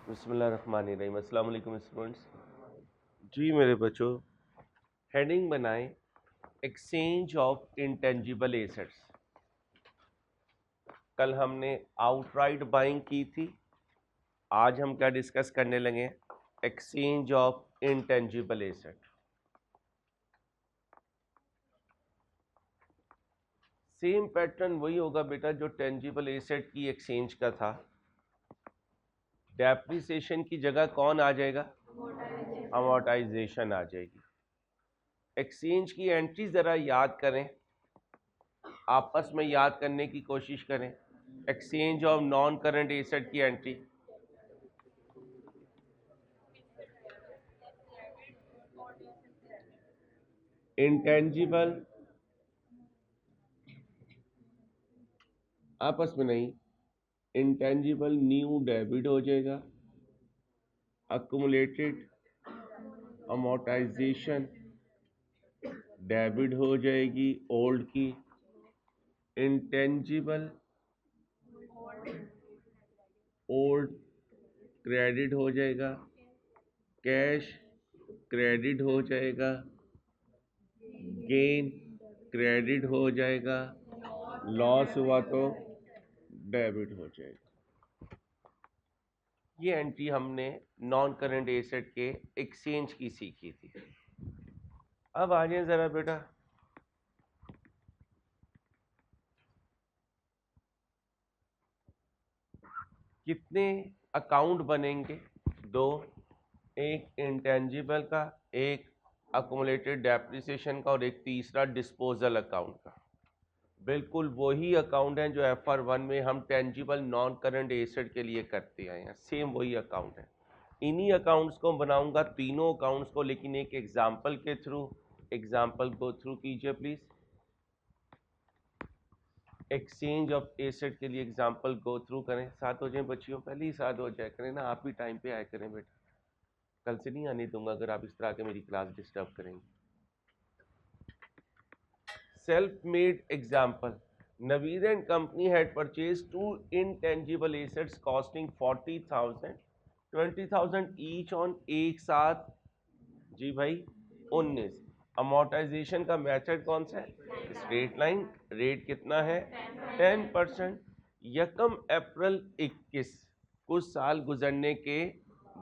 बिस्मिल्लाहिर्रहमानिर्रहीम। अस्सलाम वालेकुम स्टूडेंट्स। जी मेरे बच्चों, हेडिंग बनाएं एक्सचेंज ऑफ इंटेंजिबल एसेट्स। कल हमने आउटराइट बाइंग की थी, आज हम क्या डिस्कस करने लगे? Exchange of intangible asset. Same pattern वही होगा बेटा जो टेंजिबल एसेट की एक्सचेंज का था। डेप्रिसिएशन की जगह कौन आ जाएगा? अमोर्टाइजेशन आ जाएगी। एक्सचेंज की एंट्री ज़रा याद करें, आपस में याद करने की कोशिश करें। Exchange of non current asset की एंट्री, इंटेंजिबल आपस में नहीं, इंटेंजिबल न्यू डेबिट हो जाएगा, अक्यूमुलेटेड अमोर्टाइजेशन डेबिट हो जाएगी ओल्ड की, इंटेंजिबल ओल्ड क्रेडिट हो जाएगा, कैश क्रेडिट हो जाएगा, गेन क्रेडिट हो जाएगा, लॉस हुआ तो डेबिट हो जाएगा। ये एंट्री हमने नॉन करंट एसेट के एक्सचेंज की सीखी थी। अब आ जाए जरा बेटा, कितने अकाउंट बनेंगे? दो, एक इंटेंजिबल का, एक अक्यूमुलेटेड डेप्रिसिएशन का, और एक तीसरा डिस्पोजल अकाउंट का। बिल्कुल वही अकाउंट है जो FR1 में हम टेंजिबल नॉन करंट एसेट के लिए करते आए हैं, सेम वही अकाउंट है। इन्हीं अकाउंट्स को बनाऊंगा, तीनों अकाउंट्स को, लेकिन एक एग्जाम्पल के थ्रू। एग्जाम्पल गो थ्रू कीजिए प्लीज। एक्सचेंज ऑफ एसेट के लिए एग्जाम्पल गो थ्रू करें। साथ हो जाए बच्चियों, पहले ही साथ हो जाए करें ना, आप भी टाइम पे आया करें बेटा। कल से नहीं आने दूंगा अगर आप इस तरह के मेरी क्लास डिस्टर्ब करेंगे। Self made example, Naveed and company had purchased two intangible assets costing 40,000, 20,000 each on एक साथ। जी भाई 19। अमोर्टाइजेशन का मेथड कौन सा है? Straight line. रेट कितना है? 10%। यकम अप्रैल 21, कुछ साल गुजरने के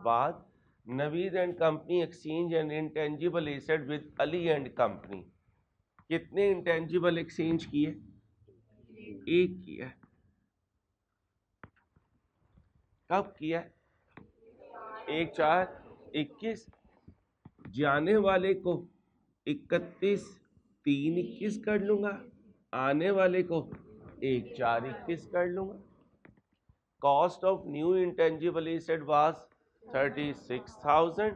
बाद, Naveed and company exchange and intangible asset with Ali and company. कितने इंटेंजिबल एक्सचेंज किए? एक किया। कब किया? 1/4/21। जाने वाले को 31/3/21 कर लूंगा, आने वाले को 1/4/21 कर लूंगा। Cost of new intangible asset was 36,000,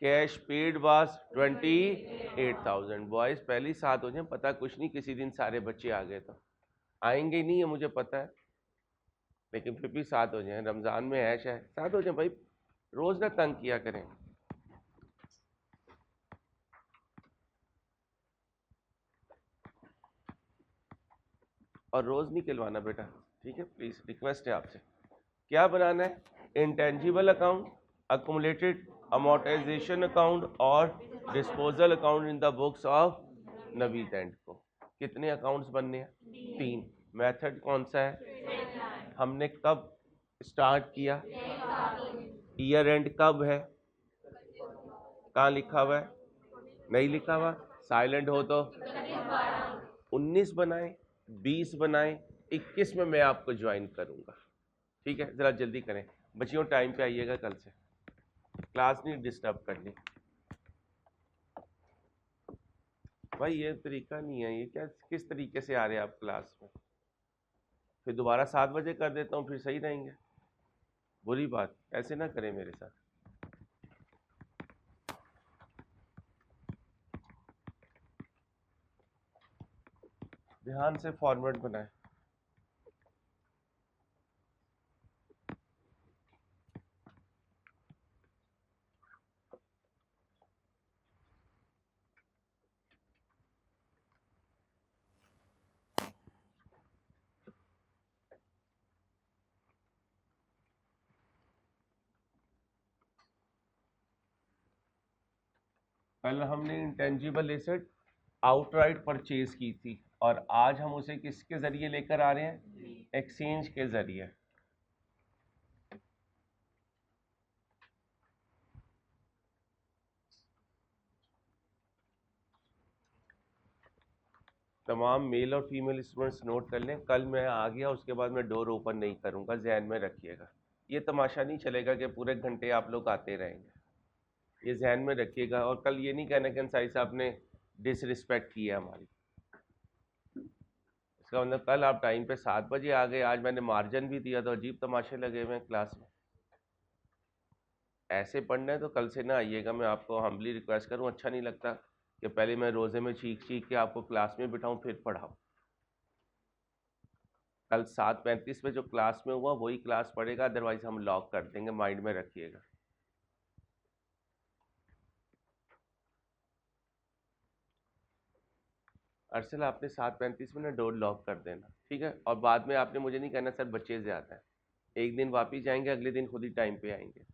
cash paid was 28,000। Boys पहले ही साथ हो जाए, पता कुछ नहीं, किसी दिन सारे बच्चे आ गए तो आएंगे नहीं, है मुझे पता है, लेकिन फिर भी साथ हो जाए। रमजान में ऐश है, साथ हो जाए भाई, रोज ना तंग किया करें। और रोज नहीं खिलवाना बेटा, ठीक है? प्लीज रिक्वेस्ट है आपसे। क्या बनाना है? Intangible account, accumulated amortization account और disposal account in the books of Naveed and co. कितने अकाउंट्स बनने हैं? 3। मेथड कौन सा है? हमने कब स्टार्ट किया? ईयर एंड कब है? कहाँ लिखा हुआ है? नहीं लिखा हुआ, साइलेंट हो तो 19 बनाए, 20 बनाए, 21 में मैं आपको ज्वाइन करूंगा। ठीक है, जरा जल्दी करें बच्चियों, टाइम पे आइएगा, कल से क्लास नहीं डिस्टर्ब करनी। भाई ये तरीका नहीं है, ये क्या, किस तरीके से आ रहे हैं आप क्लास में? फिर दोबारा 7 बजे कर देता हूँ, फिर सही रहेंगे। बुरी बात, ऐसे ना करें मेरे साथ। ध्यान से फॉर्मेट बनाए। कल हमने इंटेंजिबल एसेट आउटराइट परचेज की थी और आज हम उसे किसके जरिए लेकर आ रहे हैं? एक्सचेंज के जरिए। तमाम मेल और फीमेल स्टूडेंट्स नोट कर लें, कल मैं आ गया उसके बाद मैं डोर ओपन नहीं करूंगा, ध्यान में रखिएगा। ये तमाशा नहीं चलेगा कि पूरे घंटे आप लोग आते रहेंगे, ये ध्यान में रखिएगा। और कल ये नहीं कहना कि अंसारी साहब ने डिसरिस्पेक्ट की है हमारी। इसका मतलब कल आप टाइम पे 7 बजे आ गए, आज मैंने मार्जिन भी दिया तो अजीब तमाशे लगे हुए हैं क्लास में। ऐसे पढ़ना है तो कल से ना आइएगा, मैं आपको हम्बली रिक्वेस्ट करूं, अच्छा नहीं लगता कि पहले मैं रोज़े में चीख के आपको क्लास में बिठाऊं फिर पढ़ाऊं। कल 7:35 में जो क्लास में हुआ वही क्लास पढ़ेगा, अदरवाइज हम लॉक कर देंगे, माइंड में रखिएगा। अर्सल आपने 7:35 में ना डोर लॉक कर देना, ठीक है? और बाद में आपने मुझे नहीं कहना सर बच्चे से आता है, एक दिन वापिस जाएंगे, अगले दिन खुद ही टाइम पे आएंगे।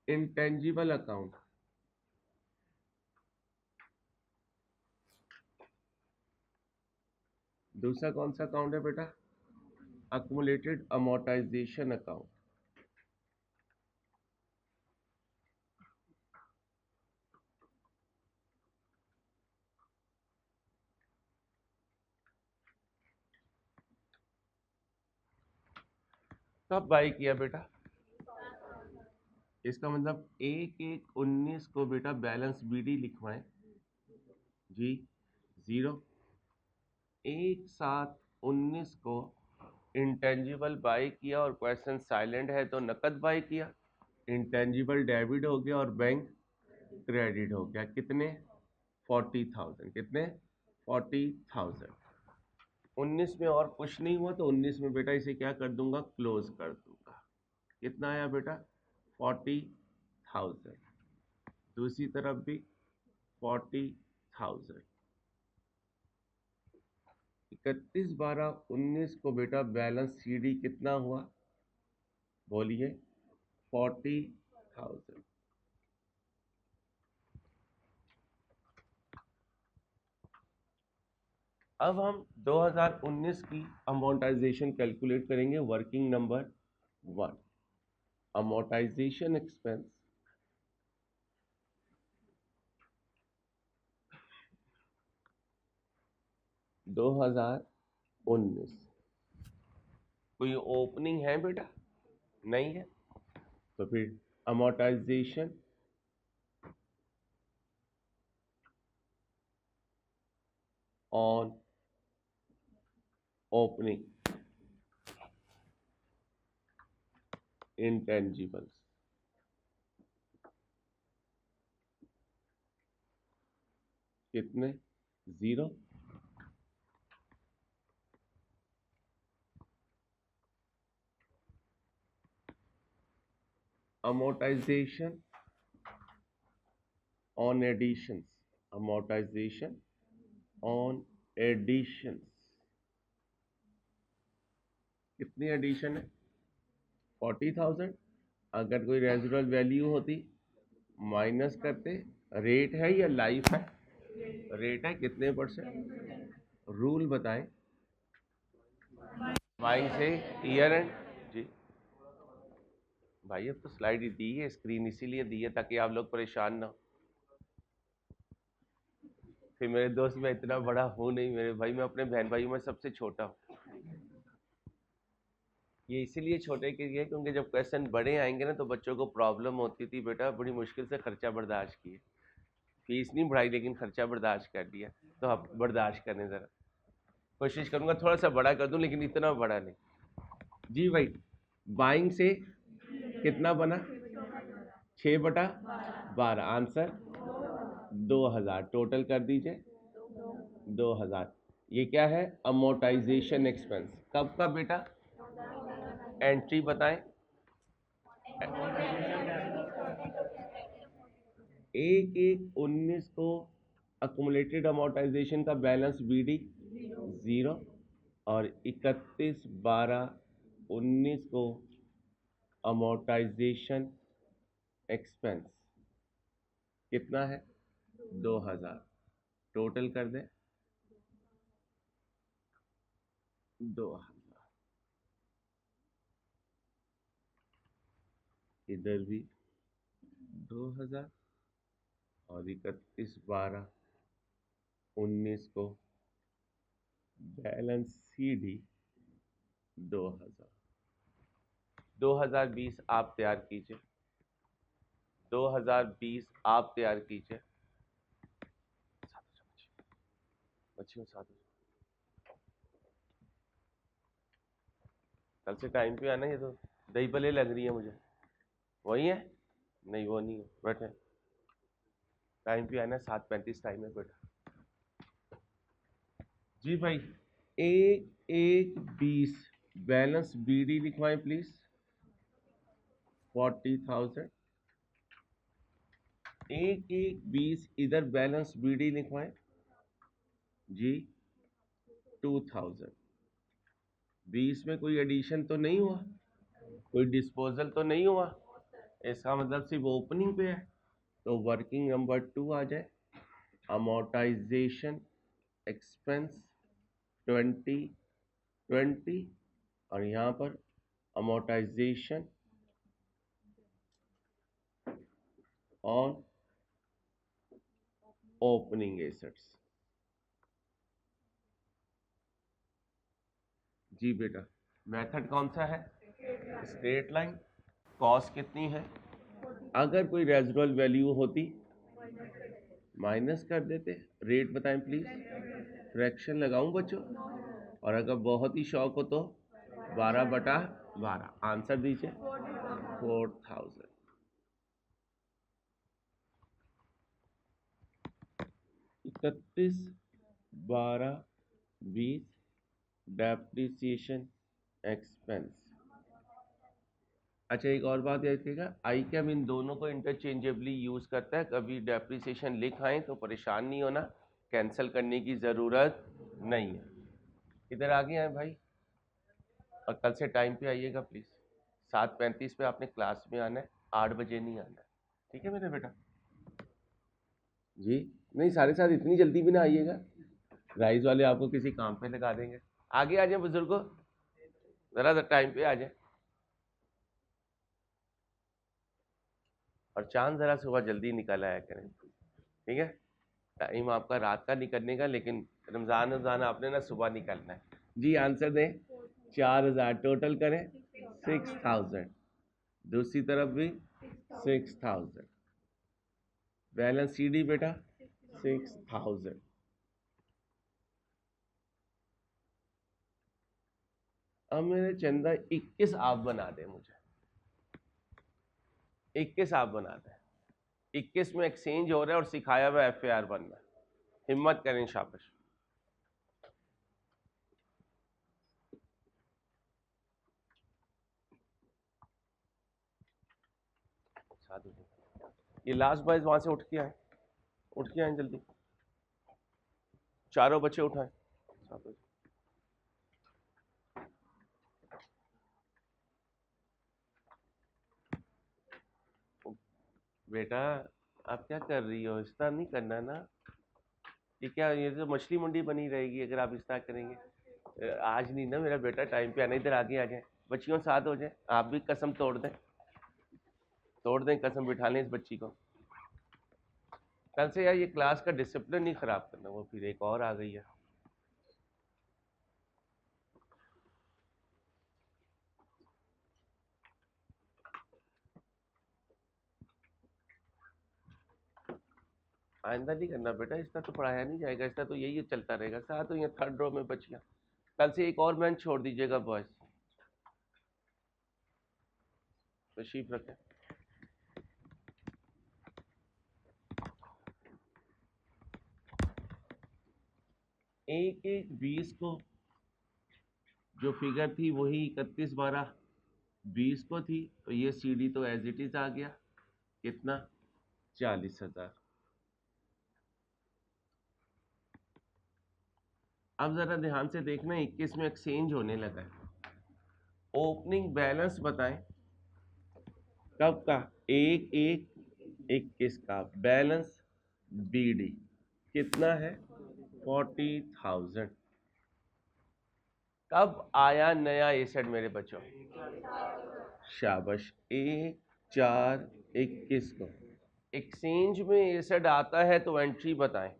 इंटेंजिबल अकाउंट, दूसरा कौन सा अकाउंट है बेटा? Accumulated amortization account. कब बाई किया बेटा? इसका मतलब 1/1/19 को बेटा बैलेंस बीडी लिखवाएं जी, 0। 1/7/19 को इंटेंजिबल बाई किया और क्वेश्चन साइलेंट है तो नकद बाई किया। इंटेंजिबल डेबिट हो गया और बैंक क्रेडिट हो गया। कितने? 40,000। कितने? 40,000। 19 में और कुछ नहीं हुआ तो 19 में बेटा इसे क्या कर दूंगा? क्लोज कर दूंगा। कितना आया बेटा? 40,000। दूसरी तरफ भी 40,000। 31/12/19 को बेटा बैलेंस सीडी कितना हुआ? बोलिए। 40,000। अब हम 2019 की अमोर्टाइजेशन कैलकुलेट करेंगे। वर्किंग नंबर 1, अमोर्टाइजेशन एक्सपेंस दो हजार 19। कोई ओपनिंग है बेटा? नहीं है, तो फिर अमोर्टाइजेशन ऑन ओपनिंग इंटेंजिबल्स कितने? 0। amortization on additions, amortization on additions कितनी एडिशन है? 40,000। अगर कोई रेजिडुअल वैल्यू होती माइनस करते। रेट है या लाइफ है? रेट है। कितने %? रूल बताएं। बाइंग से ईयर एंड जी भाई, अब तो स्लाइड ही दी है, स्क्रीन इसीलिए दी है ताकि आप लोग परेशान ना हो। फिर मेरे दोस्त मैं इतना बड़ा हूँ नहीं मेरे भाई, मैं अपने बहन भाइयों में सबसे छोटा हूँ। ये इसीलिए छोटे के लिए क्योंकि जब क्वेश्चन बड़े आएंगे ना तो बच्चों को प्रॉब्लम होती थी बेटा, बड़ी मुश्किल से खर्चा बर्दाश्त किए। फीस नहीं बढ़ाई लेकिन खर्चा बर्दाश्त कर दिया, तो आप बर्दाश्त करें ज़रा। कोशिश करूँगा थोड़ा सा बड़ा कर दूँ लेकिन इतना बड़ा नहीं जी भाई। बाइंग से कितना बना? 6/12। आंसर 2,000। टोटल कर दीजिए 2,000। ये क्या है? Amortisation expense. कब का बेटा? एंट्री बताएं। 1/1/19 को अक्यूमुलेटेड अमोर्टाइजेशन का बैलेंस बीडी 0 और 31/12/19 को अमोर्टाइजेशन एक्सपेंस कितना है 2000, टोटल कर दे 2000, इधर भी 2000 और 31/12/19 को बैलेंस CD 2000। 2020 आप तैयार कीजिए, 2020 आप तैयार कीजिए। बच्चियों साथ कल से टाइम पे आना, ये तो दही भले लग रही है मुझे। वही है? नहीं वो नहीं है, बैठे टाइम पे आना, 7:35 टाइम है बेटा। जी भाई, 1/1/20 बैलेंस BD लिखवाएं प्लीज, 40,000। 1/1/20 इधर बैलेंस BD लिखवाएं जी, 2000। 20 में कोई एडिशन तो नहीं हुआ, कोई डिस्पोजल तो नहीं हुआ, इसका मतलब सिर्फ ओपनिंग पे है, तो वर्किंग नंबर 2 आ जाए। अमोर्टाइजेशन एक्सपेंस 2020 और यहाँ पर अमोर्टाइजेशन ऑन ओपनिंग एसेट्स। जी बेटा, मेथड कौन सा है? Straight line. कॉस्ट कितनी है? अगर कोई रेजिडुअल वैल्यू होती माइनस कर देते। रेट बताएं प्लीज, फ्रैक्शन लगाऊं बच्चों? और अगर बहुत ही शौक हो तो 12/12। आंसर दीजिए 4000। 31/12/20 डेप्रिसिएशन एक्सपेंस। अच्छा, एक और बात याद रखिएगा, आई कैम इन दोनों को इंटरचेंजेबली यूज करता है। कभी डेप्रिसिएशन लिख आए तो परेशान नहीं होना, कैंसिल करने की जरूरत नहीं है। इधर आगे आए भाई, और कल से टाइम पे आइएगा प्लीज। 7:35 पे आपने क्लास में आना है, 8 बजे नहीं आना है, ठीक है मेरे बेटा? जी नहीं, 7:30 इतनी जल्दी भी ना आइएगा, राइज वाले आपको किसी काम पे लगा देंगे। आगे आ जाए बुजुर्गो, जरा टाइम पे आ जाए। और चांद जरा सुबह जल्दी निकल आया करें, ठीक है? टाइम आपका रात का निकलने का, लेकिन रमजान आपने ना सुबह निकलना है। जी आंसर दें, 4000 टोटल करें 6000, दूसरी तरफ भी 6000, बैलेंस CD बेटा 6000। अब मेरे चंदा 21 आप बना दे, मुझे 21 आप बना दे। 21 में एक्सचेंज हो रहा है और सिखाया हुआ FAR बनना है, हिम्मत करें, शाबाश। ये लास्ट बॉयज वहां से उठ के आए, उठ के आए जल्दी, चारों बच्चे उठाएं। बेटा आप क्या कर रही हो? इस तरह नहीं करना ना, ये क्या, ये तो मछली मंडी बनी रहेगी अगर आप इस तरह करेंगे। आज नहीं ना मेरा बेटा, टाइम पे आना, इधर आगे आ जाए, बच्चियों साथ हो जाए, आप भी कसम तोड़ दें, तोड़ दें कसम, बिठा लें इस बच्ची को। कल से यार ये क्लास का डिसिप्लिन नहीं खराब करना। वो फिर एक और आ गई है। आइंदा नहीं करना बेटा, इस तरह तो पढ़ाया नहीं जाएगा, इस तरह तो यही चलता रहेगा। साथ हो या थर्ड रो में बच्चियाँ, कल से एक और बेंच छोड़ दीजिएगा बॉयज, तशरीफ रखें। एक 1/20 को जो फिगर थी वही 31/12/20 को थी, तो ये CD तो एज इट इज आ गया, कितना 40,000। अब जरा ध्यान से देखना, 21 में एक्सचेंज होने लगा है। ओपनिंग बैलेंस बताएं, कब का? 1/1/21 का बैलेंस BD कितना है? 40,000। कब आया नया एसेट मेरे बच्चों? शाबाश, 1/4/21 को एक्सचेंज में एसेट आता है तो एंट्री बताएं।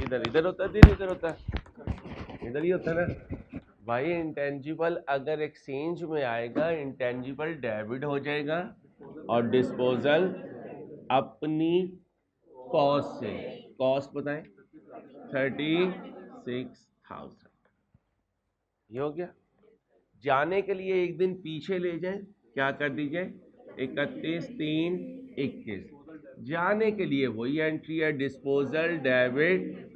इधर होता है, इधर होता है, इधर ही होता है ना भाई। इंटेंजिबल अगर एक्सचेंज में आएगा, इंटेंजिबल डेबिट हो जाएगा और डिस्पोजल अपनी कॉस्ट से। कॉस्ट बताएं, 36,000। ये हो गया। जाने के लिए एक दिन पीछे ले जाएं, क्या कर दीजिए? 31/3/21। जाने के लिए वही एंट्री है, डिस्पोजल डेबिट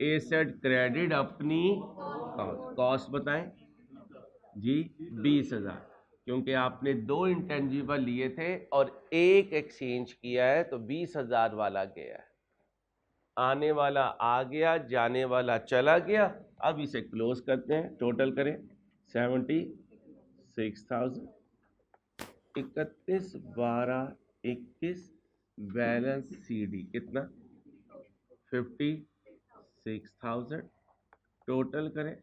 एसेट क्रेडिट अपनी कॉस्ट। कॉस्ट बताएं जी, 20,000, क्योंकि आपने 2 इंटेंजिबल लिए थे और एक एक्सचेंज किया है तो 20,000 वाला गया है। आने वाला आ गया, जाने वाला चला गया। अब इसे क्लोज करते हैं, टोटल करें 76,000। 31/12/21 बैलेंस CD कितना? 56,000। टोटल करें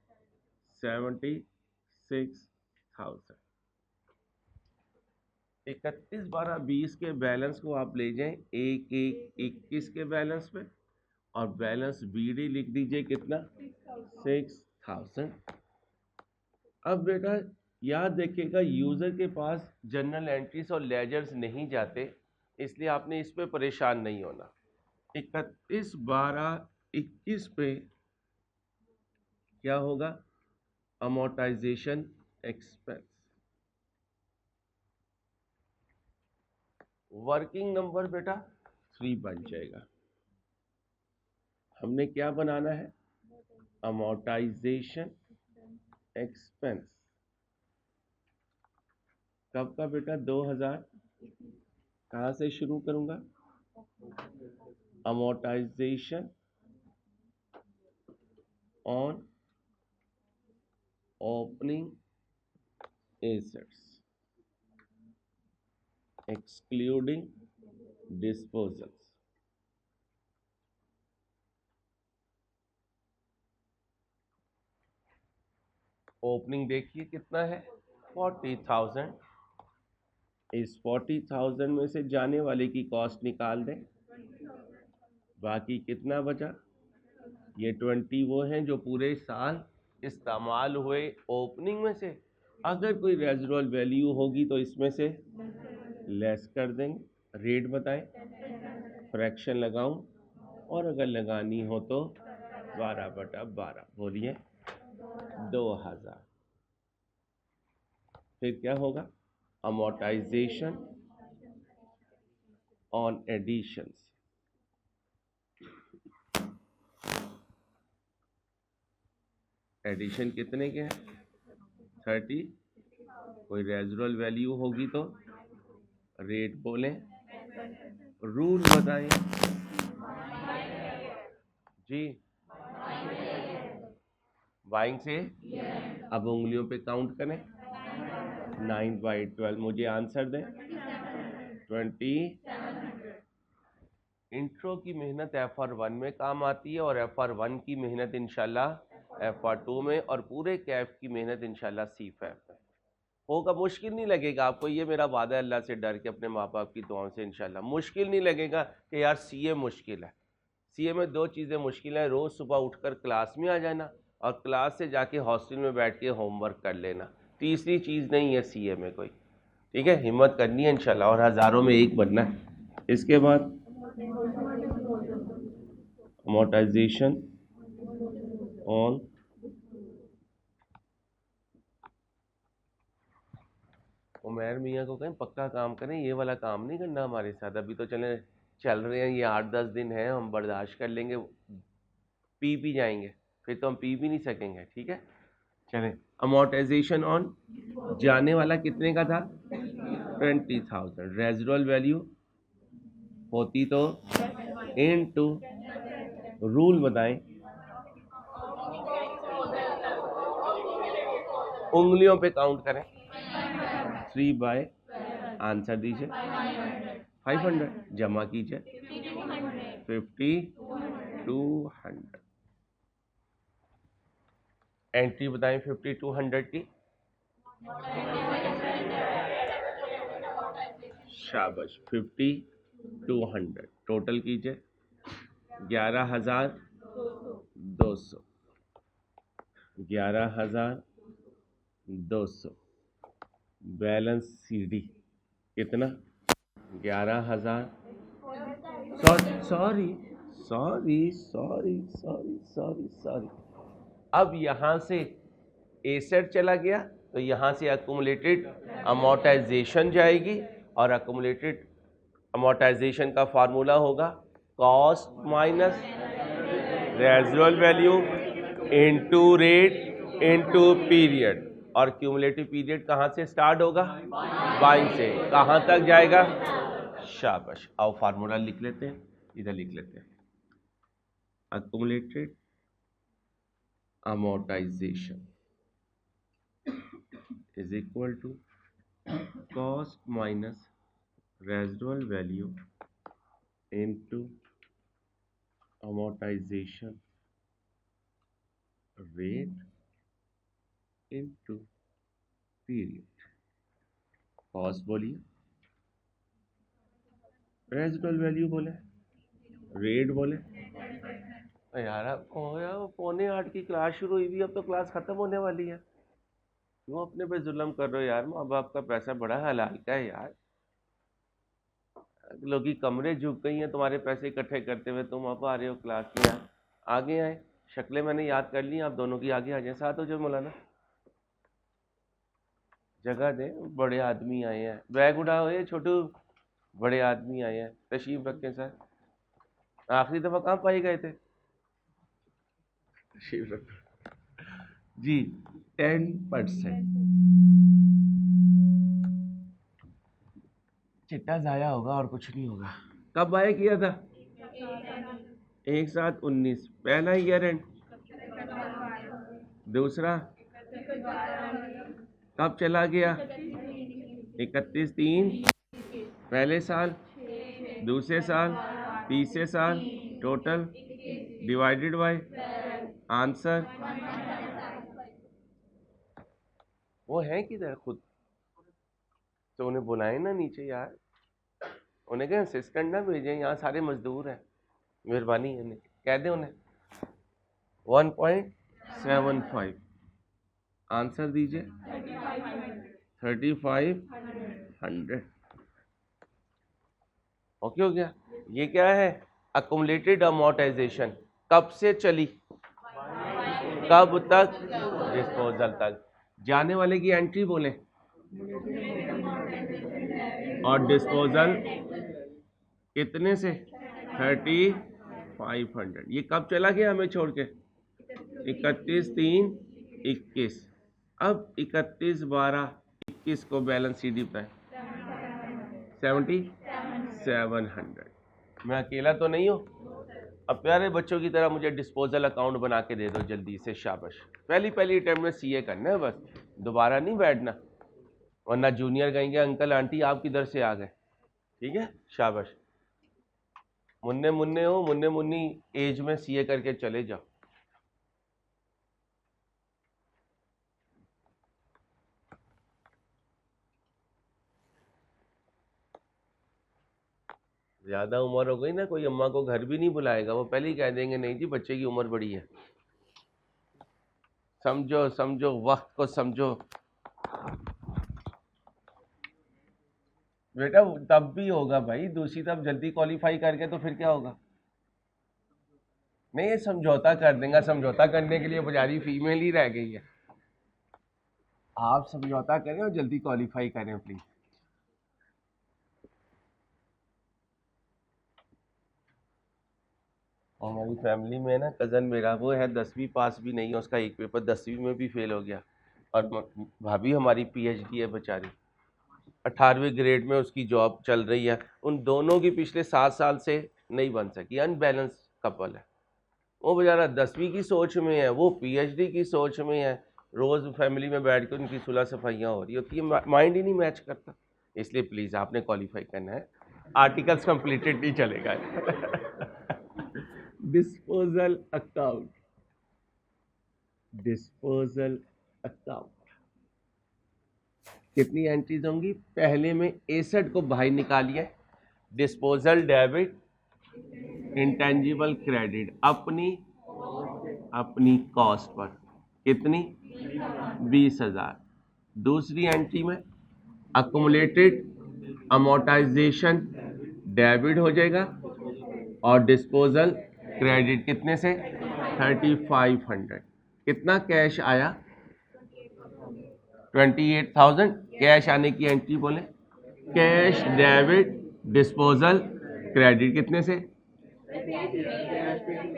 76,000। 31/12/20 के बैलेंस को आप ले जाएं 1/1/21 के बैलेंस पे और बैलेंस BD लिख दीजिए कितना? 6,000। अब बेटा याद रखिएगा, यूजर के पास जर्नल एंट्रीज और लेजर्स नहीं जाते, इसलिए आपने इस पे परेशान नहीं होना। 31/12/21 पे क्या होगा? Amortisation expense. वर्किंग नंबर बेटा 3 बन जाएगा। हमने क्या बनाना है? Amortisation expense. कब का बेटा? 2000। कहाँ से शुरू करूंगा? Amortisation on opening assets excluding disposals. Opening देखिए कितना है? 40,000। इस 40,000 में से जाने वाले की कॉस्ट निकाल दें, बाकी कितना बचा? ये 20 वो हैं जो पूरे साल इस्तेमाल हुए ओपनिंग में से। अगर कोई रेजिडुअल वैल्यू होगी तो इसमें से लेस कर देंगे। रेट बताएं, फ्रैक्शन लगाऊं, और अगर लगानी हो तो 12/12। बोलिए 2000। फिर क्या होगा? Amortisation on editions. एडिशन कितने के हैं? 30। कोई रेजुअल वैल्यू होगी तो रेट बोलें, रूल बताएं जी। बाइंग से अब उंगलियों पे काउंट करें, 9/12। मुझे आंसर दें 2700। इंट्रो की मेहनत FR1 में काम आती है और FR1 की मेहनत इंशाल्लाह FR2 में, और पूरे कैफ की मेहनत इंशाल्लाह CFAF में होगा। मुश्किल नहीं लगेगा आपको, ये मेरा वादा है अल्लाह से डर के, अपने माँ बाप की दुआओं से इंशाल्लाह। मुश्किल नहीं लगेगा कि यार CA मुश्किल है। CA में 2 चीज़ें मुश्किल हैं, रोज़ सुबह उठकर क्लास में आ जाना और क्लास से जाके हॉस्टल में बैठ के होमवर्क कर लेना। तीसरी चीज़ नहीं है CA में कोई। ठीक है, हिम्मत करनी है इंशाल्लाह और हज़ारों में एक बनना है। इसके बाद अमोर्टाइजेशन ऑन उमैर मियाँ को कहें पक्का काम करें, ये वाला काम नहीं करना हमारे साथ। अभी तो चल रहे हैं, ये 8-10 दिन हैं, हम बर्दाश्त कर लेंगे। पी भी जाएंगे, फिर तो हम पी भी नहीं सकेंगे। ठीक है, चलें। अमोर्टाइजेशन ऑन जाने वाला कितने का था? 20,000। रेजिडुअल वैल्यू होती तो इनटू रूल बताएं। उंगलियों पे काउंट करें। 3 बाय आंसर दीजिए 500 जमा कीजिए 5200 एंट्री बताएं 5200 की। शाबाश 5200 टोटल कीजिए 11200 11200 बैलेंस सीडी कितना 11000 सॉरी अब यहां से एसेट चला गया तो यहां से अक्यूमुलेटेड अमोर्टाइजेशन जाएगी और अक्यूमुलेटेड अमोर्टाइजेशन का फार्मूला होगा cost minus residual value into rate into period और क्यूमुलेटिव पीरियड कहां से स्टार्ट होगा बाइंग से कहां तक जाएगा। शाबाश आओ फार्मूला लिख लेते हैं इधर लिख लेते हैं accumulated amortization is equal to cost minus residual value into amortization rate into period। cost बोलिए residual value बोले रेट बोले यार आपको यार 7:45 की क्लास शुरू हुई भी अब तो क्लास खत्म होने वाली है। क्यों अपने पे जुल्म कर रहे हो यार। माँ बाप का पैसा बड़ा हलाल का है यार। लोग की कमरे झुक गई हैं तुम्हारे पैसे इकट्ठे करते हुए तुम अब आ रहे हो क्लास में। यार आगे आए शक्लें मैंने याद कर ली आप दोनों की आगे आ जाए साथ हो जो मौलाना जगह दे बड़े आदमी आए हैं बैग उठाओ ये छोटू बड़े आदमी आए हैं तशरीफ रखें सर। आखिरी दफा कहाँ पाए गए थे जी 10% चिट्टा जाया होगा और कुछ नहीं होगा। कब बाय किया था एक साथ 19 पहला ईयर एंड दूसरा कब चला गया 31/3 पहले साल दूसरे साल तीसरे साल टोटल डिवाइडेड बाय आंसर वो है किधर खुद तो उन्हें बुलाए ना नीचे यार उन्हें क्या असिस्टेंट ना भेजें यहाँ सारे मजदूर हैं मेहरबानी है कह दें उन्हें 1.75 आंसर दीजिए 3500 ओके हो गया। ये क्या है अक्यूमुलेटेड अमोर्टाइजेशन कब से चली कब तक डिस्पोजल तक जाने वाले की एंट्री बोले और डिस्पोजल कितने से 3500 ये कब चला गया हमें छोड़ के 31/3/21 अब 31/12/21 को बैलेंस सीडी पे 7700 मैं अकेला तो नहीं हूँ। अब प्यारे बच्चों की तरह मुझे डिस्पोजल अकाउंट बना के दे दो जल्दी से शाबाश पहली अटेम्प्ट में सीए करना है बस दोबारा नहीं बैठना वरना जूनियर कहेंगे अंकल आंटी आप किधर से आ गए। ठीक है शाबाश मुन्ने मुन्ने हो मुन्ने मुन्नी एज में सीए करके चले जाओ। ज्यादा उम्र हो गई ना कोई अम्मा को घर भी नहीं बुलाएगा वो पहले ही कह देंगे नहीं जी बच्चे की उम्र बड़ी है। समझो समझो वक्त को समझो बेटा तब भी होगा भाई दूसरी तरफ जल्दी क्वालिफाई करके तो फिर क्या होगा। नहीं ये समझौता कर देंगे समझौता करने के लिए बेचारी फीमेल ही रह गई है। आप समझौता करें और जल्दी क्वालिफाई करें प्लीज। हमारी फैमिली में ना कज़न मेरा वो है 10वीं पास भी नहीं है उसका एक पेपर 10वीं में भी फेल हो गया और भाभी हमारी पीएचडी है बेचारी 18वें ग्रेड में उसकी जॉब चल रही है। उन दोनों की पिछले 7 साल से नहीं बन सकी अनबैलेंस कपल है। वो बेचारा 10वीं की सोच में है वो पीएचडी की सोच में है रोज फैमिली में बैठ के उनकी सुलह सफाइयाँ हो रही होती है, माइंड ही नहीं मैच करता। इसलिए प्लीज आपने क्वालिफाई करना है, आर्टिकल्स कंप्लीटेड नहीं चलेगा। डिस्पोजल अकाउंट, डिस्पोजल अकाउंट कितनी एंट्रीज होंगी? पहले में एसेट को बाहर निकालिए, डिस्पोजल डेबिट, इंटेंजिबल क्रेडिट अपनी कॉस्ट पर कितनी? 20,000। दूसरी एंट्री में अकुमुलेटेड अमोर्टाइजेशन डेबिट हो जाएगा और डिस्पोजल क्रेडिट कितने से? 3500। कितना कैश आया? 28,000 कैश आने की एंट्री बोले। कैश डेबिट डिस्पोजल क्रेडिट कितने से?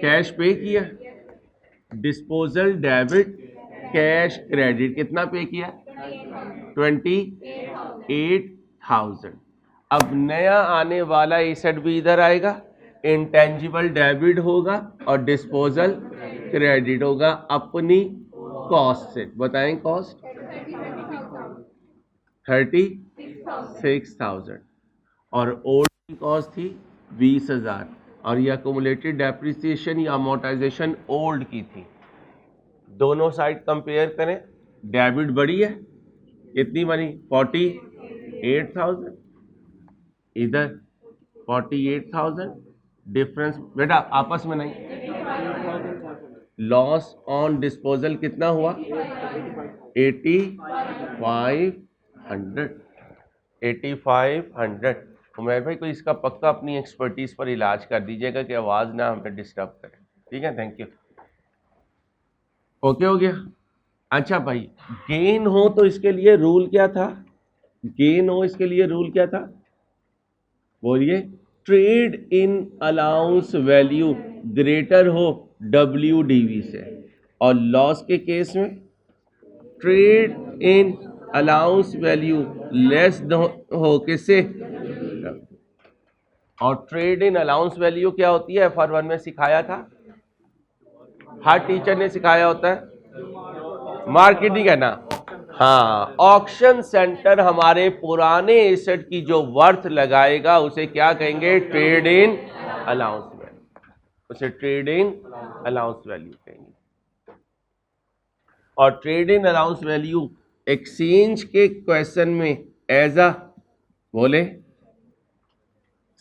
कैश पे किया, डिस्पोजल डेबिट कैश क्रेडिट कितना पे किया? 28,000। अब नया आने वाला एसेट भी इधर आएगा, इंटेंजिबल डेबिट होगा और डिस्पोजल क्रेडिट होगा अपनी कॉस्ट से। बताएं कॉस्ट 36,000 और ओल्ड की कॉस्ट थी 20,000 और ये अकुमुलेटेड डेप्रिसिएशन या अमोर्टाइजेशन ओल्ड की थी। दोनों साइड कंपेयर करें, डेबिट बड़ी है, कितनी बनी? 48,000, इधर 48,000। डिफरेंस बेटा आपस में नहीं, लॉस ऑन डिस्पोजल कितना हुआ? 8,500। उमेर भाई कोई इसका पक्का अपनी एक्सपर्टीज पर इलाज कर दीजिएगा कि आवाज ना हमें डिस्टर्ब करे। ठीक है, थैंक यू। ओके हो गया। अच्छा भाई, गेन हो तो इसके लिए रूल क्या था? गेन हो इसके लिए रूल क्या था? बोलिए। Trade in allowance value greater हो WDV से, और लॉस के केस में trade in allowance value less हो किससे? और ट्रेड इन अलाउंस वैल्यू क्या होती है? FR1 में सिखाया था, हर टीचर ने सिखाया होता है। मार्केटिंग है ना? हाँ, ऑक्शन सेंटर हमारे पुराने एसेट की जो वर्थ लगाएगा उसे क्या कहेंगे? ट्रेड इन अलाउंस वैल्यू, उसे ट्रेड इन अलाउंस वैल्यू कहेंगे। और trade in allowance value exchange के क्वेश्चन में एज अ बोले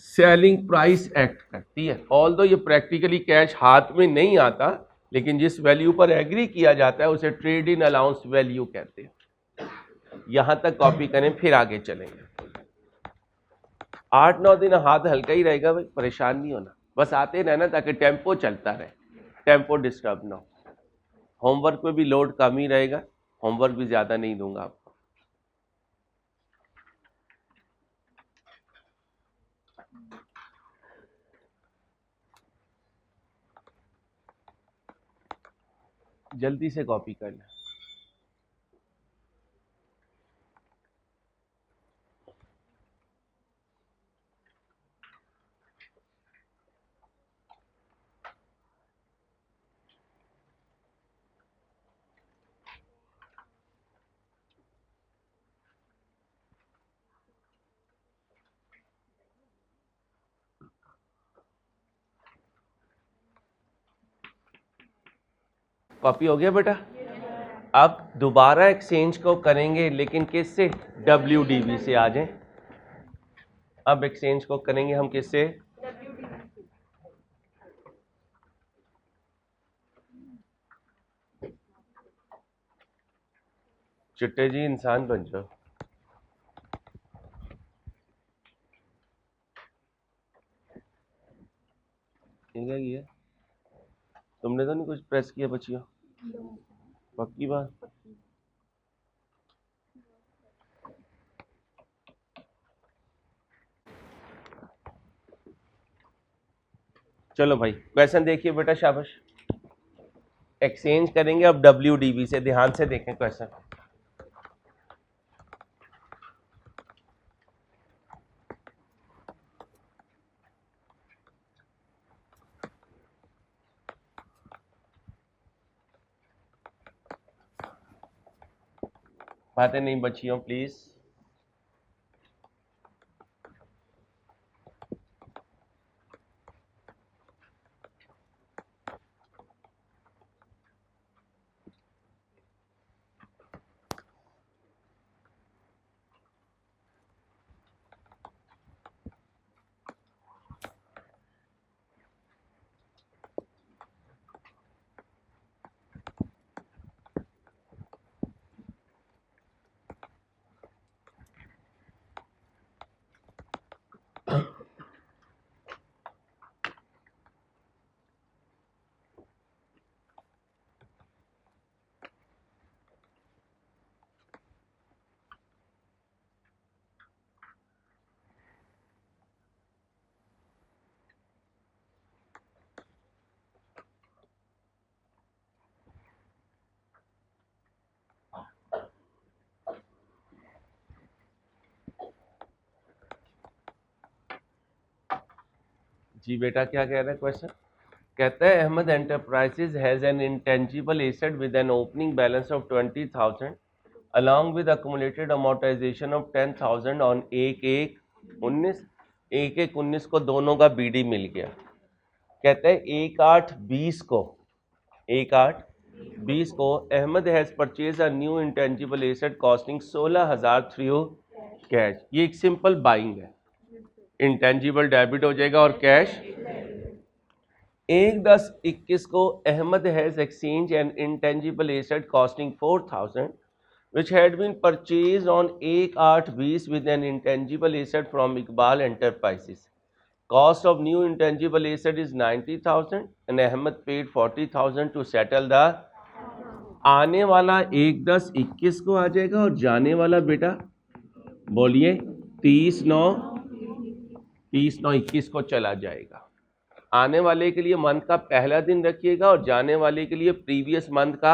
सेलिंग प्राइस एक्ट करती है। ऑल्दो ये प्रैक्टिकली कैश हाथ में नहीं आता, लेकिन जिस वैल्यू पर एग्री किया जाता है उसे ट्रेड इन अलाउंस वैल्यू कहते हैं। यहां तक कॉपी करें, फिर आगे चलेंगे। 8-9 दिन हाथ हल्का ही रहेगा भाई, परेशान नहीं होना, बस आते रहना ताकि टेम्पो चलता रहे, टेम्पो डिस्टर्ब ना हो। होमवर्क में भी लोड कम ही रहेगा, होमवर्क भी ज्यादा नहीं दूंगा आपको। जल्दी से कॉपी कर लें। कॉपी हो गया बेटा? अब दोबारा एक्सचेंज को करेंगे, लेकिन किससे? WDV से। आ जाए, अब एक्सचेंज को करेंगे हम किससे? चिट्टे जी इंसान बन जाओ। क्या किया तुमने? तो नहीं कुछ प्रेस किया बच्चियों? पक्की बात? चलो भाई, क्वेश्चन देखिए बेटा, शाबाश। एक्सचेंज करेंगे अब WDV से, ध्यान से देखें क्वेश्चन। बातें नहीं बची हो प्लीज। जी बेटा, क्या कह रहे हैं क्वेश्चन? कहता है Ahmed enterprises has an intangible asset with an opening balance of 20,000 along with accumulated amortization of 10,000 on 1/1/19। 1/1/19 को दोनों का बीडी मिल गया। कहते हैं 1/8/20 को Ahmed has purchase a new intangible asset costing 16,000 through cash. ये एक सिंपल बाइंग है, इंटेंजिबल डेबिट हो जाएगा और कैश। 1/10/21 को Ahmed has exchange an intangible asset costing 4,000 which had been purchased on 1/8/20 with an intangible asset from Iqbal Enterprises. Cost of new intangible asset is 90,000 and Ahmed paid 40,000 to settle the। आने वाला 1/10/21 को आ जाएगा और जाने वाला बेटा बोलिए 30/9/21 को चला जाएगा। आने वाले के लिए मंथ का पहला दिन रखिएगा और जाने वाले के लिए प्रीवियस मंथ का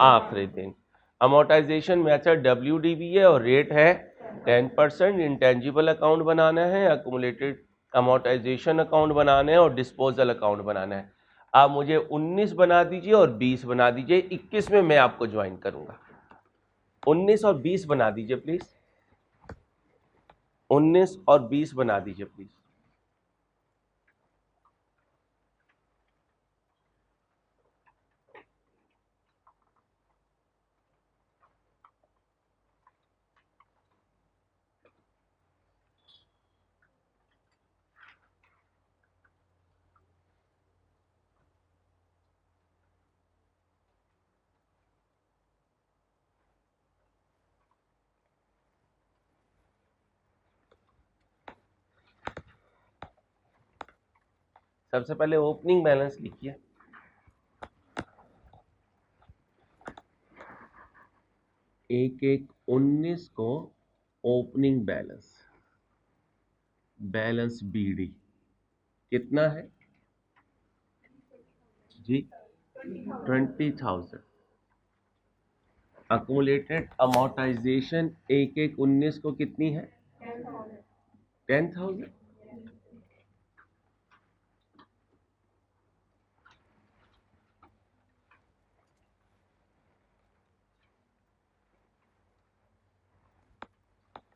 आखिरी दिन। अमोर्टाइजेशन मेथड WDV है और रेट है 10%। इंटेंजिबल अकाउंट बनाना है, अकुमुलेटेड अमोर्टाइजेशन अकाउंट बनाना है और डिस्पोजल अकाउंट बनाना है। आप मुझे 19 बना दीजिए और 20 बना दीजिए, 21 में मैं आपको ज्वाइन करूंगा। 19 और 20 बना दीजिए प्लीज, 19 और 20 बना दीजिए प्लीज। सबसे पहले ओपनिंग बैलेंस लिखिए। एक 19 को ओपनिंग बैलेंस BD कितना है जी? 20,000। अकुमुलेटेड अमोर्टाइजेशन 1/1/19 को कितनी है? 10,000।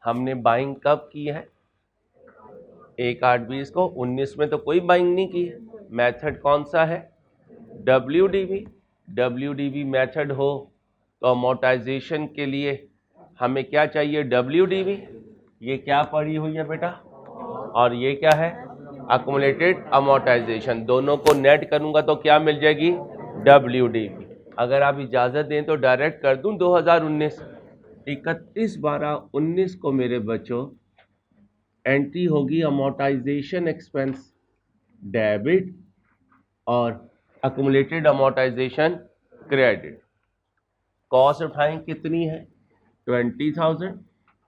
हमने बाइंग कब की है? 1/8/20 को। 19 में तो कोई बाइंग नहीं की है। मेथड कौन सा है? WDV मेथड हो तो अमोर्टाइजेशन के लिए हमें क्या चाहिए? WDV। ये क्या पड़ी हुई है बेटा? और ये क्या है? Accumulated amortisation. दोनों को नेट करूंगा तो क्या मिल जाएगी? WDV। अगर आप इजाजत दें तो डायरेक्ट कर दूं 2019। 31/12/19 को मेरे बच्चों एंट्री होगी अमोर्टाइजेशन एक्सपेंस डेबिट और अकुमुलेटेड अमोर्टाइजेशन क्रेडिट। कॉस्ट उठाएं कितनी है? 20,000।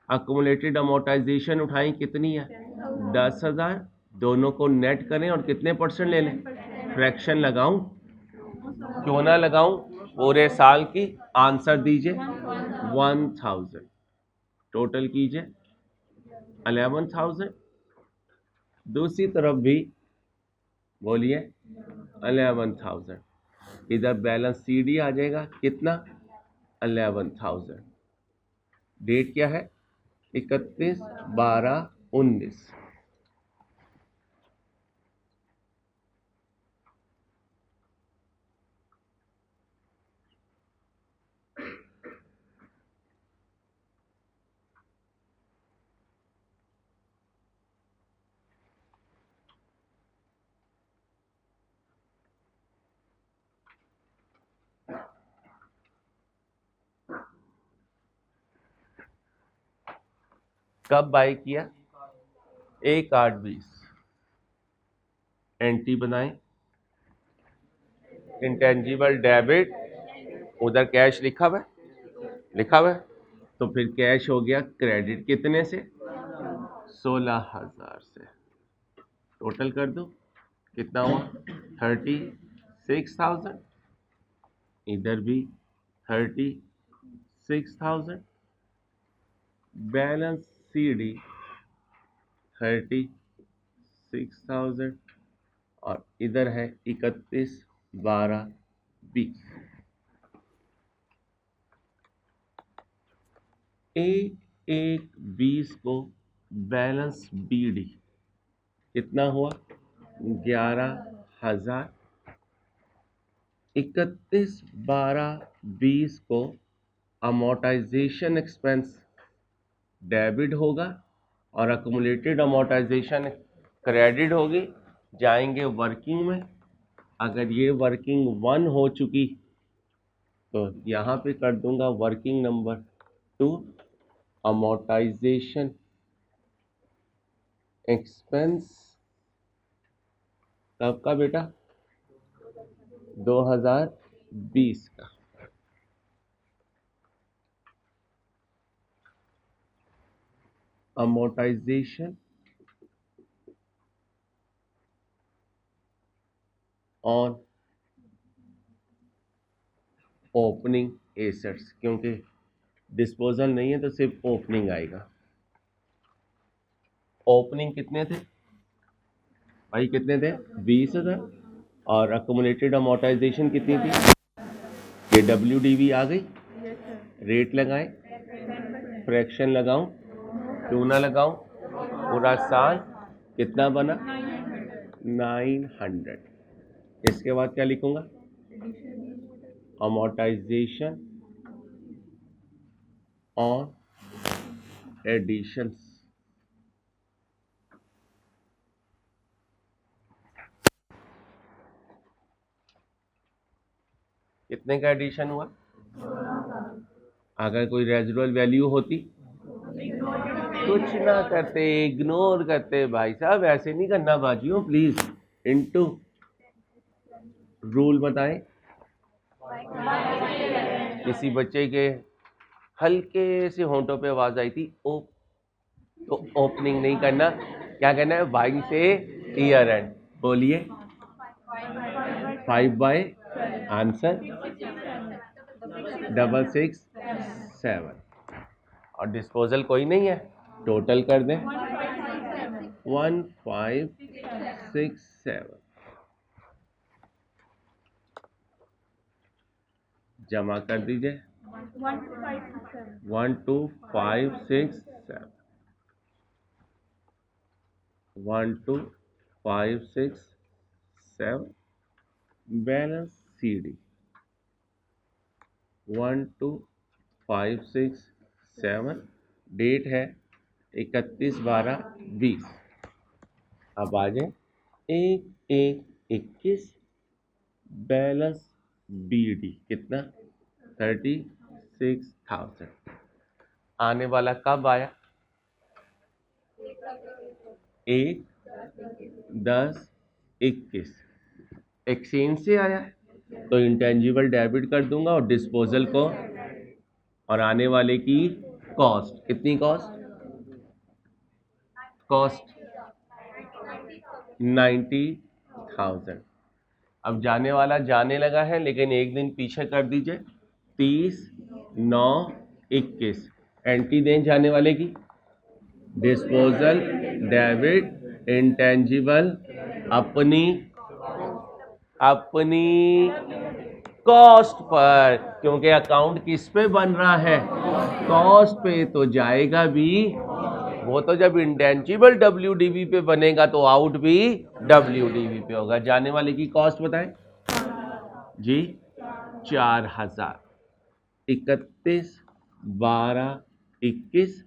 अकुमुलेटेड अमोर्टाइजेशन उठाएं कितनी है? 10,000। दोनों को नेट करें और कितने % ले लें? फ्रैक्शन लगाऊं? क्यों ना लगाऊं? पूरे साल की आंसर दीजिए 1,000। टोटल कीजिए 11,000। दूसरी तरफ भी बोलिए 11,000। इधर बैलेंस CD आ जाएगा कितना? 11,000। डेट क्या है? 31/12/19। कब बाय किया? 1/8/20। एंट्री बनाए, इंटेंजिबल डेबिट, उधर कैश लिखा हुआ है, लिखा हुआ है, तो फिर कैश हो गया क्रेडिट कितने से? 16,000 से। टोटल कर दो, कितना हुआ? 36,000। इधर भी 36,000। बैलेंस CD 36,000 और इधर है 31/12/20। एक 1/20 को बैलेंस BD कितना हुआ? 11,000। 31/12/20 को अमोर्टाइजेशन एक्सपेंस डेबिट होगा और अकुमुलेटेड अमोर्टाइजेशन क्रेडिट होगी। जाएंगे वर्किंग में, अगर ये वर्किंग 1 हो चुकी तो यहाँ पे कर दूंगा वर्किंग नंबर 2, अमोर्टाइजेशन एक्सपेंस कब का बेटा? 2020 का। अमोर्टाइजेशन ऑन ओपनिंग एसेट्स, क्योंकि डिस्पोजल नहीं है तो सिर्फ ओपनिंग आएगा। ओपनिंग कितने थे भाई? कितने थे? 20,000। और अकोमोडेटेड अमोर्टाइजेशन कितनी थी? ये WDV आ गई। रेट लगाएं, फ्रैक्शन लगाऊं, क्यों ना लगाऊं? पूरा साल कितना बना? 900। इसके बाद क्या लिखूंगा? Amortisation on additions. कितने का एडिशन हुआ? अगर कोई रेजिडुअल वैल्यू होती कुछ ना करते, इग्नोर करते। भाई साहब ऐसे नहीं करना बाजियों, प्लीज। इनटू रूल बताएं। किसी बच्चे के हल्के से होंठों पे आवाज आई थी ओ, तो ओपनिंग नहीं करना, क्या करना है? वाई से ईयर एंड। बोलिए 5/, आंसर 667। और डिस्पोजल कोई नहीं है, टोटल कर दें 1567। जमा कर दीजिए 12567, 12567। Balance CD 12567। डेट है 31/12/20। अब आ जाए 1/1/21। बैलेंस BD कितना? 36,000। आने वाला कब आया? 1/10/21। एक्सचेंज से आया है तो इंटेंजिबल डेबिट कर दूंगा और डिस्पोजल को, और आने वाले की कॉस्ट कितनी? कॉस्ट 90,000। अब जाने वाला जाने लगा है, लेकिन एक दिन पीछे कर दीजिए 30/9/21। एंट्री दें जाने वाले की, डिस्पोजल डेबिट इंटेंजिबल अपनी कॉस्ट पर, क्योंकि अकाउंट किस पे बन रहा है, कॉस्ट पे, तो जाएगा भी वो। तो जब इंटेंजिबल WDV पे बनेगा तो आउट भी WDV पे होगा। जाने वाले की कॉस्ट बताएं जी, 4000, 31, 12, 21,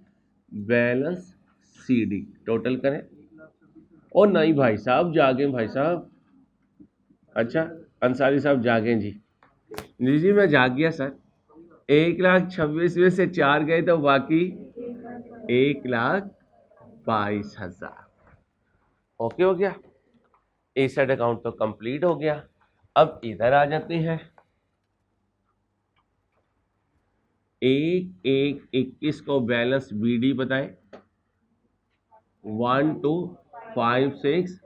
बैलेंस CD टोटल करें। ओ नहीं भाई साहब, जागे भाई साहब। अच्छा, अंसारी साहब जागे जी मैं जाग गया सर। 1,26,000 में से 4 गए तो बाकी 1,22,000। ओके हो गया, एसेट अकाउंट तो कंप्लीट हो गया। अब इधर आ जाते हैं। 1/1/21 को बैलेंस BD बताएं। 1 2 5 6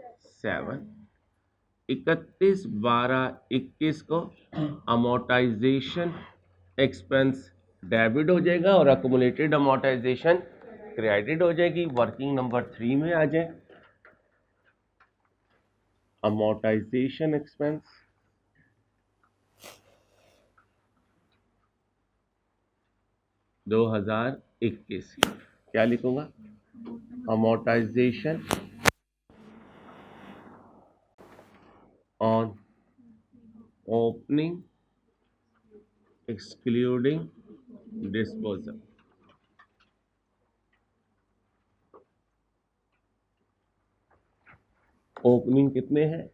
7। 31 12 21 को अमोर्टाइजेशन एक्सपेंस डेबिट हो जाएगा और अकुमुलेटेड अमोर्टाइजेशन क्रेडिट हो जाएगी। वर्किंग नंबर 3 में आ जाए। अमोर्टाइजेशन एक्सपेंस $2021 क्या लिखूंगा, amortisation on opening excluding disposal. Opening कितने हैं,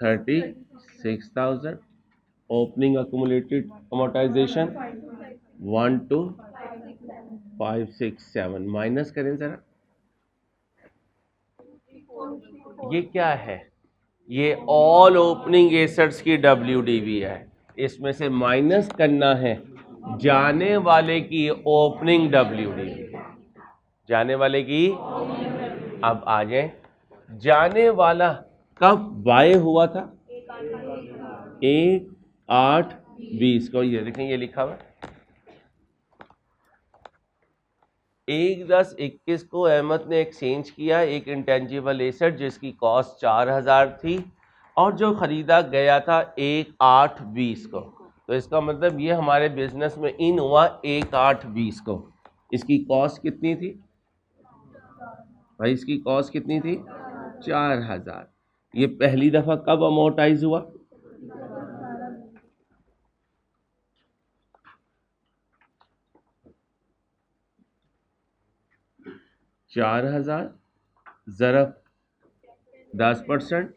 36,000। ओपनिंग अकुमुलेटेड अमोर्टाइजेशन 1 2 5 6 7 माइनस करें जरा। ये क्या है, ये ऑल ओपनिंग एसेट्स की WDV है। इसमें से माइनस करना है जाने वाले की ओपनिंग WDV, जाने वाले की। अब आ जाए, जाने वाला कब बाय हुआ था, 1/8/20 को। ये देखें, ये लिखा हुआ 1/10/21 को अहमद ने एक्सचेंज किया एक इंटेंजिबल एसेट जिसकी कॉस्ट 4,000 थी और जो खरीदा गया था 1/8/20 को। तो इसका मतलब ये हमारे बिजनेस में इन हुआ 1/8/20 को। इसकी कॉस्ट कितनी थी भाई, इसकी कॉस्ट कितनी थी, 4,000। ये पहली दफा कब अमोर्टाइज हुआ, 4,000 ज़रब 10%,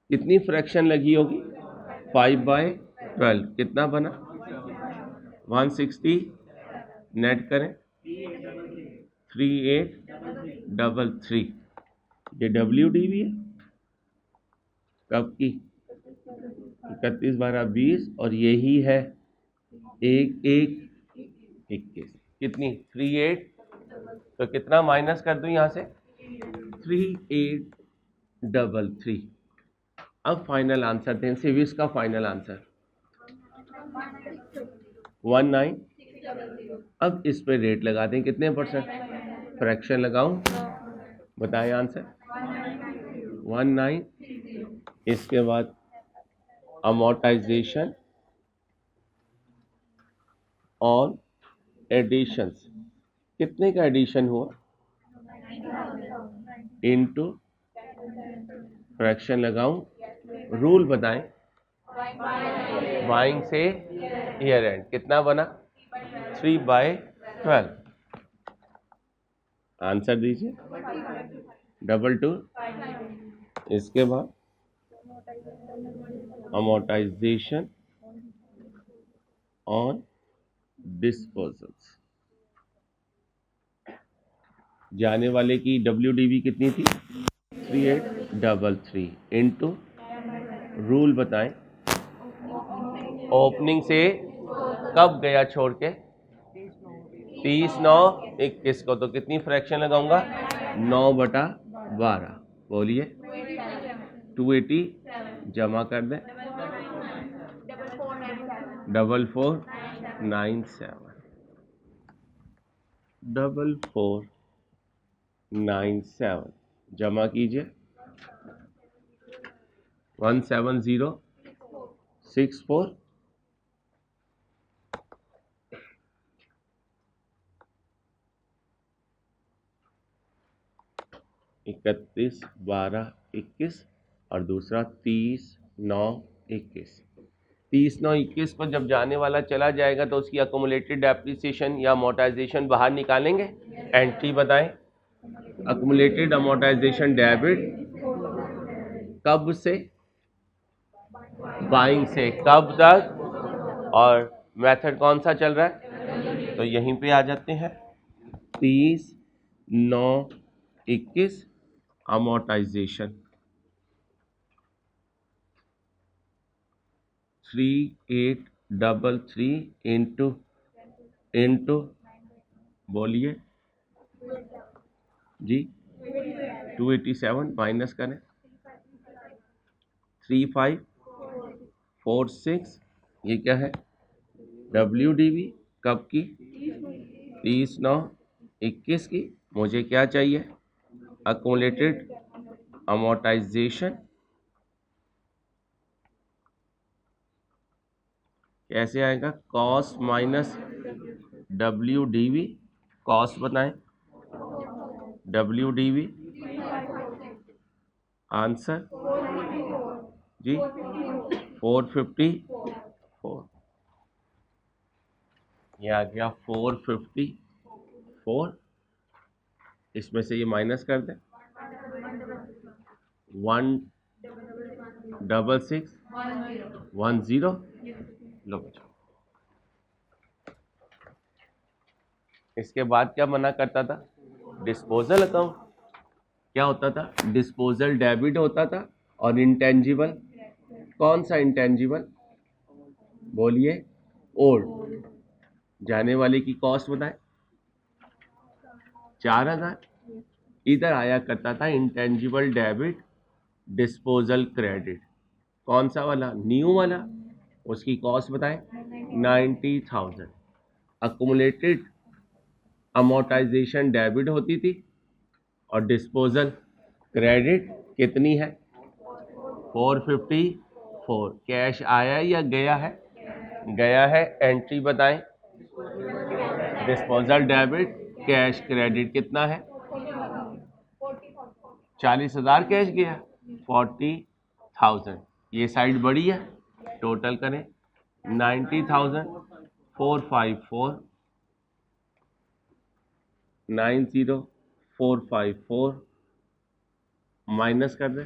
कितनी फ्रैक्शन लगी होगी, 5/12, कितना बना 160। नेट करें 3833। ये WDV है कब की, 31/12/20 और यही है 1/1/21। कितनी 38, तो कितना माइनस कर दूं यहां से, 3833। अब फाइनल आंसर दें, सिविक्स का फाइनल आंसर 19। अब इस पे रेट लगा दें, कितने परसेंट, फ्रैक्शन लगाऊं, बताएं आंसर 19। इसके बाद अमोर्टाइजेशन ऑन एडिशंस, कितने का एडिशन हुआ, इनटू फ्रैक्शन लगाऊं, रूल बताएं, बाइंग से ईयर एंड कितना बना, 3/12। आंसर दीजिए 22। इसके बाद अमोर्टाइजेशन ऑन डिस्पोजल्स, जाने वाले की WDV कितनी थी, 3833 इनटू रूल बताएं, ओपनिंग से कब गया छोड़ के, 30/9/21 को, तो कितनी फ्रैक्शन लगाऊंगा, 9/12। बोलिए 280 जमा कर दें, 4497, 4497 जमा कीजिए, 17064 31/12/21 और दूसरा 30/9/21। 30/9/21 पर जब जाने वाला चला जाएगा तो उसकी अकोमुलेटेड डेप्रिसिएशन या अमोर्टाइजेशन बाहर निकालेंगे। एंट्री बताएं। अकोमुलेटेड अमोर्टाइजेशन डेबिट कब से? बाइंग से कब तक? और मेथड कौन सा चल रहा है? तो यहीं पे आ जाते हैं। 30/9/21 अमोर्टाइजेशन 3833 इंटू बोलिए जी 287 माइनस करें 3546। ये क्या है? WDV कब की? 30/9/21 की। मुझे क्या चाहिए? Accumulated amortisation. कैसे आएगा? Cost minus WDV। कॉस्ट बताएं। WDV आंसर जी 454। ये आ गया 454। इसमें से ये माइनस कर दें 16610। लो बच्चों, इसके बाद क्या मना करता था? Disposal account. क्या होता था? डिस्पोजल डेबिट होता था। और इंटेंजिबल, कौन सा इंटेंजिबल? बोलिए। ओल्ड। जाने वाले की कॉस्ट बताएं। 4000। इधर आया करता था इंटेंजिबल डेबिट डिस्पोजल क्रेडिट। कौन सा वाला? न्यू वाला। उसकी कॉस्ट बताएं 90,000। अकुमुलेटेड अमोर्टाइजेशन डेबिट होती थी और डिस्पोजल क्रेडिट कितनी है? 454। कैश आया या गया है? गया है। एंट्री बताएं। डिस्पोजल डेबिट कैश क्रेडिट कितना है? 40,000 कैश गया, 40,000। ये साइड बड़ी है, टोटल करें 90,454 90,454 माइनस कर दें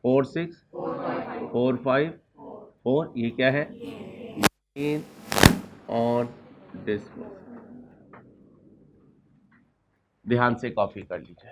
46,454। ये क्या है? Gain on disposal. ध्यान से कॉपी कर लीजिए।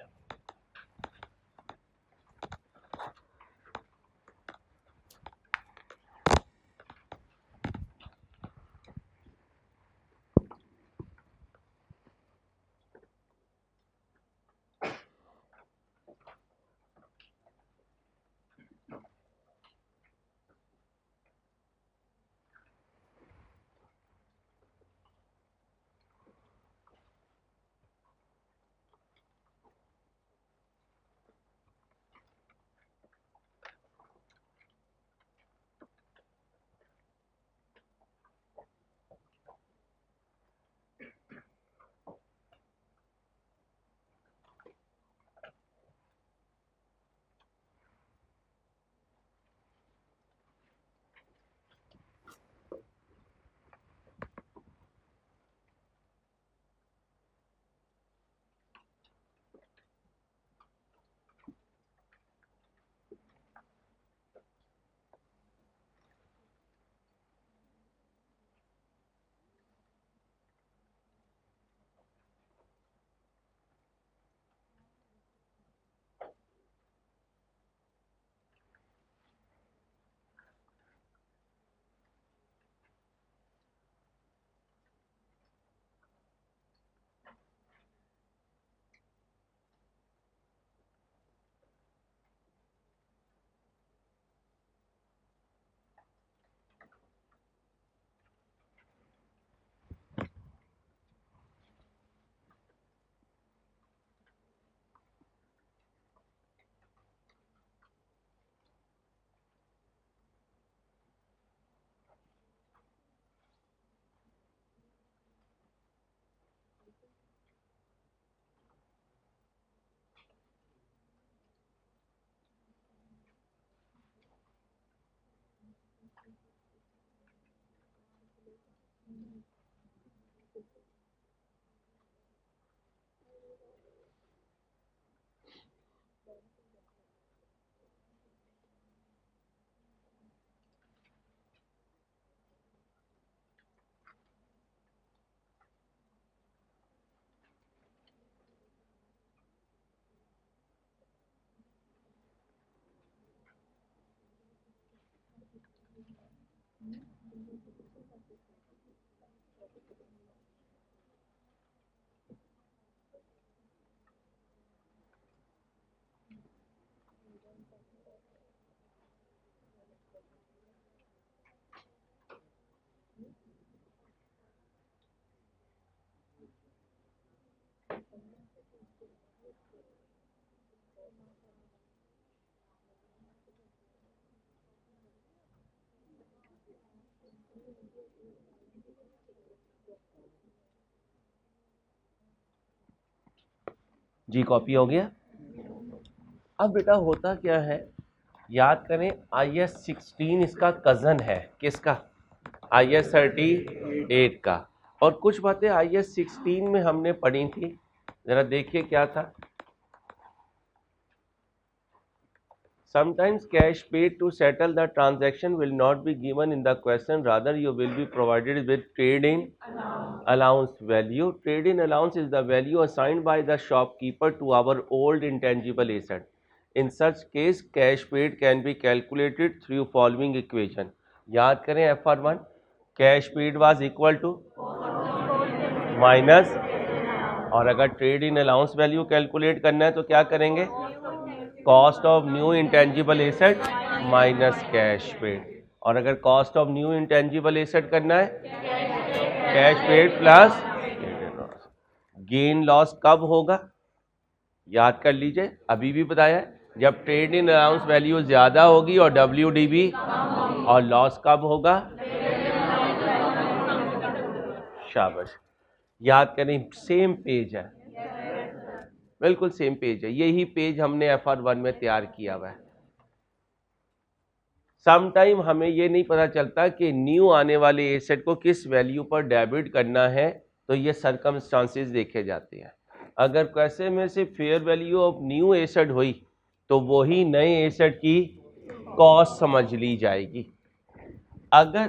जी कॉपी हो गया। अब बेटा होता क्या है, याद करें IS-16 इसका कज़न है, किसका? IS-38 का। और कुछ बातें IS-16 में हमने पढ़ी थी, जरा देखिए क्या था। Sometimes cash paid to settle the transaction will not be given in the question, rather you will be provided with trade-in allowance value. Trade-in allowance is the value assigned by the shopkeeper to our old intangible asset. In such case, cash paid can be calculated through following equation. याद करें FR1, cash paid was equal to minus, और अगर trade in allowance value calculate करना है तो क्या करेंगे? Cost of new intangible asset minus cash paid. और अगर cost of new intangible asset करना है, cash paid plus gain loss कब होगा? याद कर लीजिए, अभी भी बताया है, जब ट्रेड इन अलाउंस वैल्यू ज्यादा होगी और WDV, और लॉस कब होगा? शाबाश, याद करें, सेम पेज है, बिल्कुल सेम पेज है, यही पेज हमने FR1 में तैयार किया हुआ है। समटाइम हमें ये नहीं पता चलता कि न्यू आने वाले एसेट को किस वैल्यू पर डेबिट करना है, तो ये सर्कमस्टांसेस देखे जाते हैं। अगर कैसे में से fair value of new asset हुई तो वही नए एसेट की कॉस्ट समझ ली जाएगी। अगर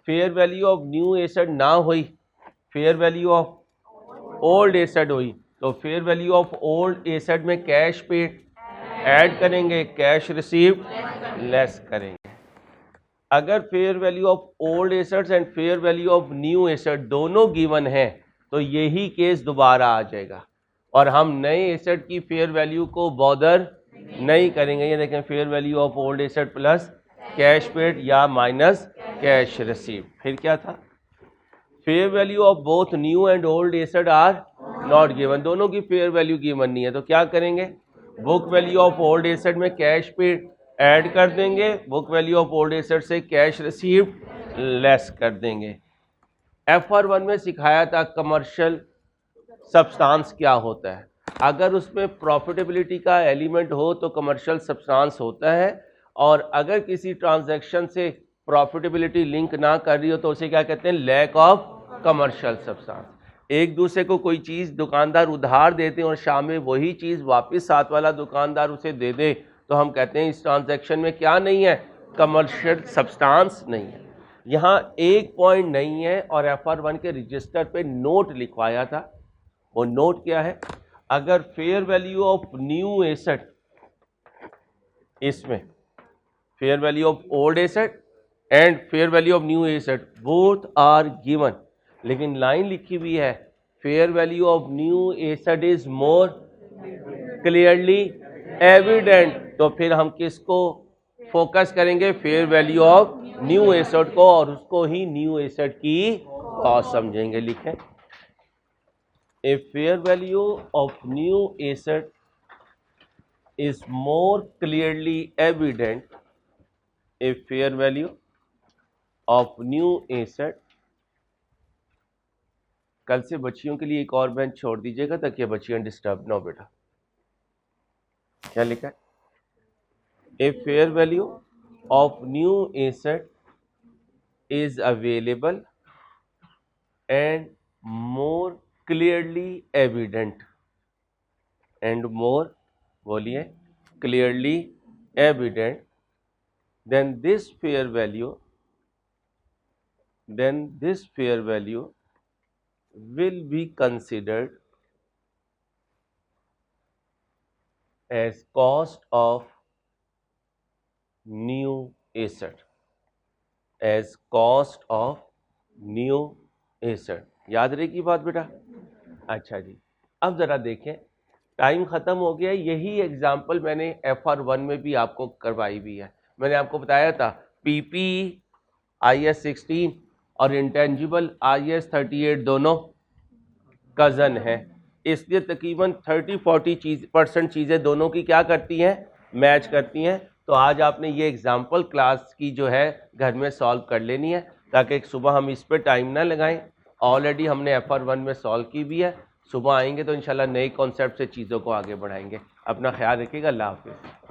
fair value of new asset ना हुई, fair value of old asset हुई, तो fair value of old asset में कैश पेड ऐड करेंगे, कैश रिसीव्ड लेस करेंगे। अगर fair value of old assets and fair value of new asset दोनों given है तो यही केस दोबारा आ जाएगा और हम नए एसेट की फेयर वैल्यू को बॉदर नहीं करेंगे। ये देखें, fair value of old asset plus cash paid या माइनस कैश रिसीव। फिर क्या था? Fair value of both new and old asset are not given, दोनों की फेयर वैल्यू गिवन नहीं है, तो क्या करेंगे? Book value of old asset में कैश पेड ऐड कर देंगे, book value of old asset से कैश रिसीव्ड लेस कर देंगे। FR1 में सिखाया था कमर्शियल सब्सटेंस क्या होता है। अगर उसमें प्रॉफिटेबिलिटी का एलिमेंट हो तो कमर्शियल सब्सटेंस होता है, और अगर किसी ट्रांजैक्शन से प्रॉफिटेबिलिटी लिंक ना कर रही हो तो उसे क्या कहते हैं? Lack of commercial substance. एक दूसरे को कोई चीज़ दुकानदार उधार देते हैं और शाम में वही चीज़ वापस साथ वाला दुकानदार उसे दे दे, तो हम कहते हैं इस ट्रांजैक्शन में क्या नहीं है? कमर्शियल सब्सटेंस नहीं है। यहाँ एक पॉइंट नहीं है और FR1 के रजिस्टर पे नोट लिखवाया था। वो नोट क्या है? अगर fair value of new asset, इसमें fair value of old asset and fair value of new asset both are given, लेकिन लाइन लिखी हुई है fair value of new asset is more clearly evident, तो फिर हम किसको फोकस करेंगे? Fair value of new asset को, और उसको ही न्यू एसेट की कॉस्ट समझेंगे। लिखें, a fair value of new asset is more clearly evident, a fair value of new asset। कल से बच्चियों के लिए एक और बेंच छोड़ दीजिएगा ताकि बच्चियां डिस्टर्ब ना हो। बेटा क्या लिखा है? ए fair value of new asset is available and more clearly evident, and more बोलिए clearly evident, then this fair value will be considered as cost of new asset, as cost of new asset। याद रहेगी बात बेटा? अच्छा जी, अब जरा देखें, time खत्म हो गया। यही एग्जाम्पल मैंने FR1 में भी आपको करवाई भी है। मैंने आपको बताया था PP IS 16 और इंटेंजिबल IS 38 दोनों कज़न है, इसलिए तकरीबन 30-40% चीज़ें दोनों की क्या करती हैं, मैच करती हैं। तो आज आपने ये एग्जाम्पल क्लास की जो है घर में सॉल्व कर लेनी है, ताकि सुबह हम इस पर टाइम ना लगाएं। ऑलरेडी हमने FR1 में सॉल्व की भी है। सुबह आएंगे तो इंशाल्लाह नए कॉन्सेप्ट से चीज़ों को आगे बढ़ाएंगे। अपना ख्याल रखिएगा। अल्लाह हाफिज़।